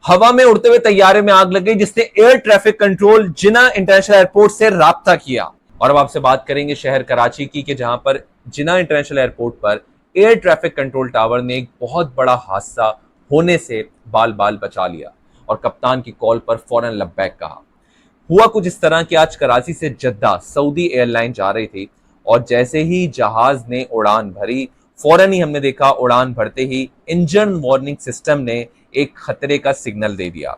हवा में उड़ते हुए तैयारे में आग लग गई जिसने एयर ट्रैफिक कंट्रोल जिना इंटरनेशनल एयरपोर्ट से राब्ता किया। और अब आपसे बात करेंगे शहर कराची की कि जहां पर जिना इंटरनेशनल एयरपोर्ट पर एयर ट्रैफिक कंट्रोल टावर ने एक बहुत बड़ा हादसा होने से बाल बाल बचा लिया और कप्तान की कॉल पर फौरन लब्बैक कहा। हुआ कुछ इस तरह कि आज कराची से जद्दा सऊदी एयरलाइन जा रही थी और जैसे ही जहाज ने उड़ान भरी, फौरन ही हमने देखा उड़ान भरते ही इंजन वार्निंग सिस्टम ने एक खतरे का सिग्नल दे दिया।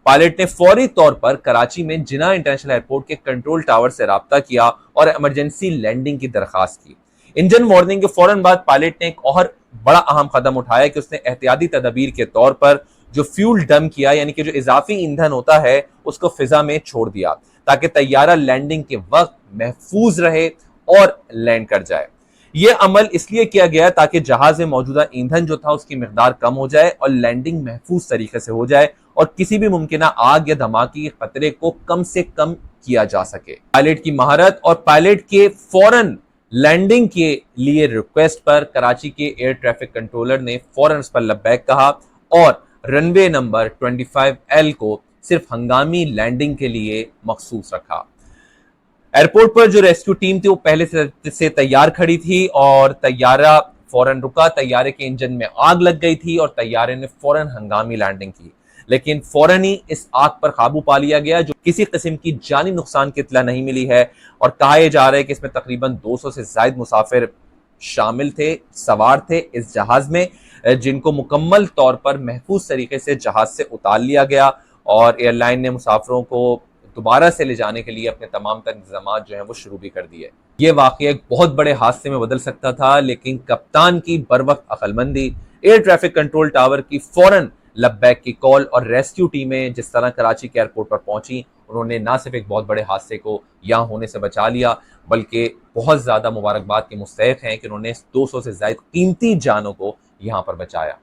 पायलट ने फौरी तौर पर कराची में जिना इंटरनेशनल एयरपोर्ट के कंट्रोल टावर से राब्ता किया और इमरजेंसी लैंडिंग की दरखास्त की। इंजन वार्निंग के फौरन बाद पायलट ने एक और बड़ा अहम कदम उठाया कि उसने एहतियाती तदबीर के तौर पर जो फ्यूल डंप किया, यानी कि जो इजाफी ईंधन होता है उसको फिजा में छोड़ दिया ताकि तैयारा लैंडिंग के वक्त महफूज रहे और लैंड कर जाए। यह अमल इसलिए किया गया ताकि जहाज में मौजूदा ईंधन जो था उसकी मिकदार कम हो जाए और लैंडिंग महफूज तरीके से हो जाए और किसी भी मुमकिन आग या धमाके के खतरे को कम से कम किया जा सके। पायलट की महारत और पायलट के फौरन लैंडिंग के लिए रिक्वेस्ट पर कराची के एयर ट्रैफिक कंट्रोलर ने फौरन उस पर लब्बैक कहा और रनवे नंबर 25L को सिर्फ हंगामी लैंडिंग के लिए मखसूस रखा। एयरपोर्ट पर जो रेस्क्यू टीम थी वो पहले से तैयार खड़ी थी और तैयारा फौरन रुका। तैयारे के इंजन में आग लग गई थी और तैयारे ने फौरन हंगामी लैंडिंग की, लेकिन फौरन ही इस आग पर काबू पा लिया गया। जो किसी किस्म की जानी नुकसान की इत्तला नहीं मिली है और कहा जा रहा है कि इसमें तकरीबन 200 से ज्यादा मुसाफिर शामिल थे, सवार थे इस जहाज में, जिनको मुकम्मल तौर पर महफूज तरीके से जहाज से उतार लिया गया और एयरलाइन ने मुसाफिरों को दोबारा से ले जाने के लिए अपने तमाम तर इंतजाम जो है वो शुरू भी कर दिए। ये वाकया एक बहुत बड़े हादसे में बदल सकता था, लेकिन कप्तान की बर वक्त अक्लमंदी, एयर ट्रैफिक कंट्रोल टावर की फौरन लब्बैक की कॉल और रेस्क्यू टीमें जिस तरह कराची के एयरपोर्ट पर पहुंची, उन्होंने ना सिर्फ एक बहुत बड़े हादसे को यहां होने से बचा लिया बल्कि बहुत ज्यादा मुबारकबाद के मुस्तहिक हैं कि उन्होंने 200 से ज्यादा कीमती जानों को यहां पर बचाया।